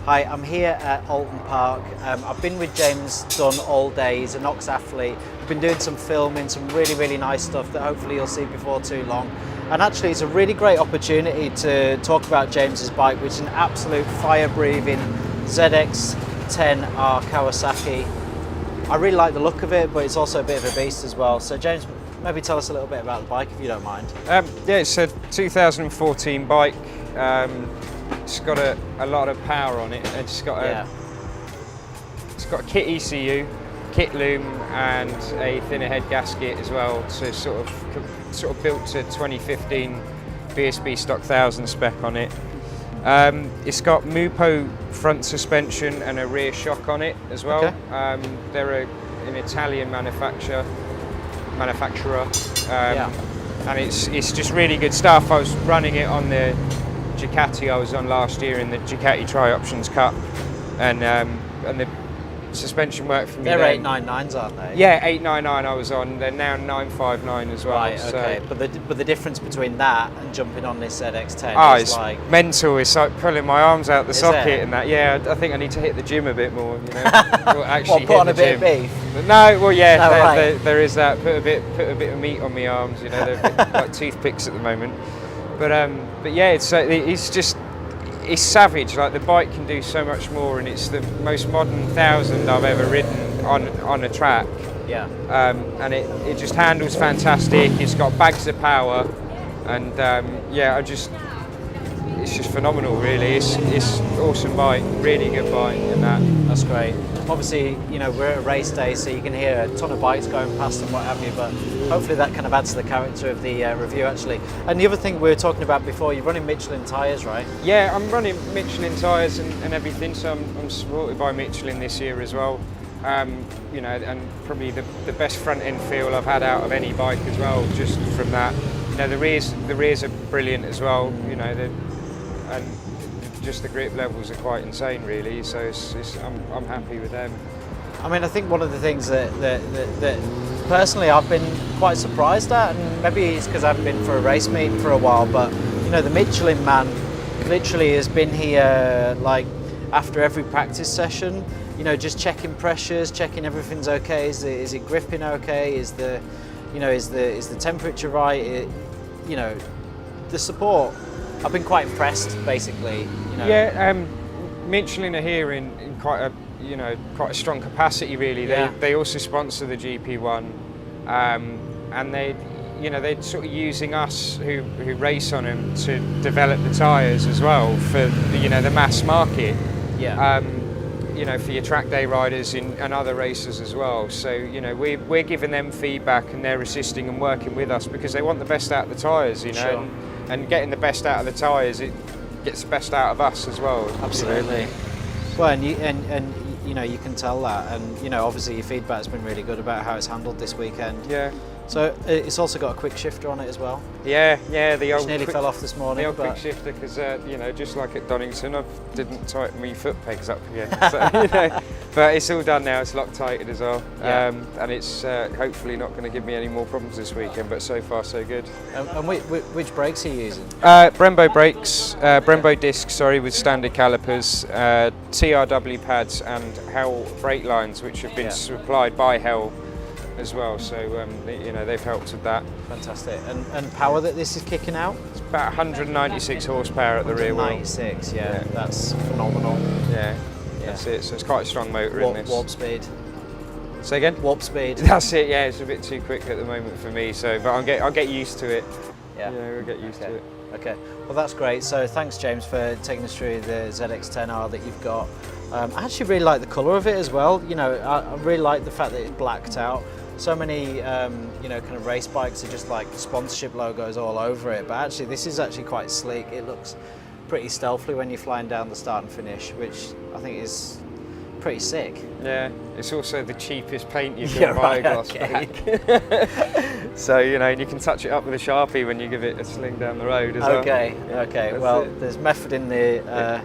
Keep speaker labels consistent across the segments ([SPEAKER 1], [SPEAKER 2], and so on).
[SPEAKER 1] Hi, I'm here at Alton Park. I've been with James Dunne all day. He's an Ox athlete. We've been doing some filming, some really nice stuff that hopefully you'll see before too long. And actually it's a really great opportunity to talk about James's bike, which is an absolute fire-breathing ZX10r Kawasaki. I really like the look of it, but it's also a bit of a beast as well. So James, maybe tell us a little bit about the bike if you don't mind.
[SPEAKER 2] Yeah, it's a 2014 bike. It's got a lot of power on it. It's got a kit ECU, kit loom, and a thinner head gasket as well. So it's sort of built to 2015 BSB stock 1000 spec on it. It's got Mupo front suspension and a rear shock on it as well. Okay. They're an Italian manufacturer, and it's just really good stuff. I was running it on the Ducati I was on last year in the Ducati Tri-Options Cup, and the suspension worked for me.
[SPEAKER 1] They're 899s, aren't they?
[SPEAKER 2] Yeah, 899 I was on. They're now 959 as well.
[SPEAKER 1] Right, okay. So. But the difference between that and jumping on this ZX10 is
[SPEAKER 2] it's
[SPEAKER 1] like
[SPEAKER 2] mental. It's like pulling my arms out the socket
[SPEAKER 1] it?
[SPEAKER 2] and that. Yeah, I think I need to hit the gym a bit more. You know, or actually
[SPEAKER 1] put on a bit
[SPEAKER 2] gym.
[SPEAKER 1] of beef.
[SPEAKER 2] But no, well, yeah,
[SPEAKER 1] No, right.
[SPEAKER 2] there is that. Put a bit of meat on my arms. You know, they're a bit like toothpicks at the moment. But yeah, it's savage. Like the bike can do so much more, and it's the most modern 1000 I've ever ridden on a track.
[SPEAKER 1] Yeah.
[SPEAKER 2] And it just handles fantastic. It's got bags of power, and yeah, it's just phenomenal. Really, it's awesome bike, really good bike, and
[SPEAKER 1] that's great. Obviously, you know, we're at a race day, so you can hear a ton of bikes going past and what have you, but hopefully that kind of adds to the character of the review actually. And the other thing we were talking about before, you're running Michelin tyres, right?
[SPEAKER 2] Yeah, I'm running Michelin tyres and everything, so I'm supported by Michelin this year as well. You know, and probably the best front end feel I've had out of any bike as well, just from that. You know, the rears are brilliant as well, you know, and just the grip levels are quite insane really, so I'm happy with them.
[SPEAKER 1] I mean, I think one of the things that personally I've been quite surprised at, and maybe it's because I haven't been for a race meet for a while, but you know, the Michelin man literally has been here like after every practice session, you know, just checking pressures, checking everything's okay, is it gripping okay, is the temperature right, you know, the support. I've been quite impressed, basically. You know.
[SPEAKER 2] Yeah, Michelin are here in quite a strong capacity, really.
[SPEAKER 1] Yeah.
[SPEAKER 2] They also sponsor the GP1, and they're sort of using us who race on them to develop the tyres as well for the mass market.
[SPEAKER 1] Yeah.
[SPEAKER 2] You know, for your track day riders and other racers as well. So you know, we're giving them feedback, and they're assisting and working with us because they want the best out of the tyres. You know.
[SPEAKER 1] Sure.
[SPEAKER 2] And getting the best out of the tyres, it gets the best out of us as well.
[SPEAKER 1] Absolutely. Well, and you know, you can tell that, and you know, obviously your feedback's been really good about how it's handled this weekend.
[SPEAKER 2] Yeah.
[SPEAKER 1] So it's also got a quick shifter on it as well.
[SPEAKER 2] Yeah, the old.
[SPEAKER 1] Which nearly fell off this morning.
[SPEAKER 2] The old quick shifter, because you know, just like at Donington, I didn't tighten my foot pegs up again. So, you know, but it's all done now. It's Loctited as well,
[SPEAKER 1] yeah.
[SPEAKER 2] And it's hopefully not going to give me any more problems this weekend. But so far, so good.
[SPEAKER 1] And which brakes are you using?
[SPEAKER 2] Brembo brakes, Brembo discs, sorry, with standard calipers, TRW pads, and Hell brake lines, which have been supplied by Hell as well, so you know, they've helped with that.
[SPEAKER 1] Fantastic. And power that this is kicking out?
[SPEAKER 2] It's about 196 horsepower at the rear wheel.
[SPEAKER 1] 196, yeah, that's phenomenal.
[SPEAKER 2] Yeah, that's it. So it's quite a strong motor in this.
[SPEAKER 1] Warp speed.
[SPEAKER 2] Say again?
[SPEAKER 1] Warp speed.
[SPEAKER 2] That's it. Yeah, it's a bit too quick at the moment for me. So, but I'll get used to it.
[SPEAKER 1] Yeah,
[SPEAKER 2] I'll get used to it.
[SPEAKER 1] Okay. Well, that's great. So thanks, James, for taking us through the ZX10R that you've got. I actually really like the colour of it as well. You know, I really like the fact that it's blacked out. so many you know, kind of race bikes are just like sponsorship logos all over it, but actually this is actually quite sleek. It looks pretty stealthy when you're flying down the start and finish, which I think is pretty sick.
[SPEAKER 2] Yeah, it's also the cheapest paint you can buy, gloss back. So, you know, you can touch it up with a Sharpie when you give it a sling down the road as well.
[SPEAKER 1] Okay, well, there's method in the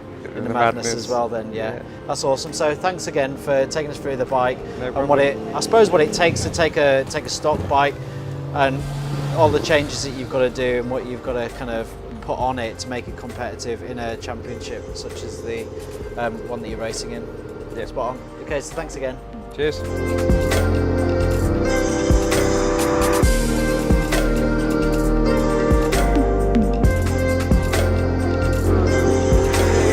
[SPEAKER 1] madness as well then,
[SPEAKER 2] Yeah.
[SPEAKER 1] That's awesome. So thanks again for taking us through the bike
[SPEAKER 2] No
[SPEAKER 1] and
[SPEAKER 2] problem.
[SPEAKER 1] I suppose what it takes to take a stock bike and all the changes that you've got to do and what you've got to kind of put on it to make it competitive in a championship such as the one that you're racing in.
[SPEAKER 2] Yeah.
[SPEAKER 1] Spot on. Okay, so thanks again.
[SPEAKER 2] Cheers.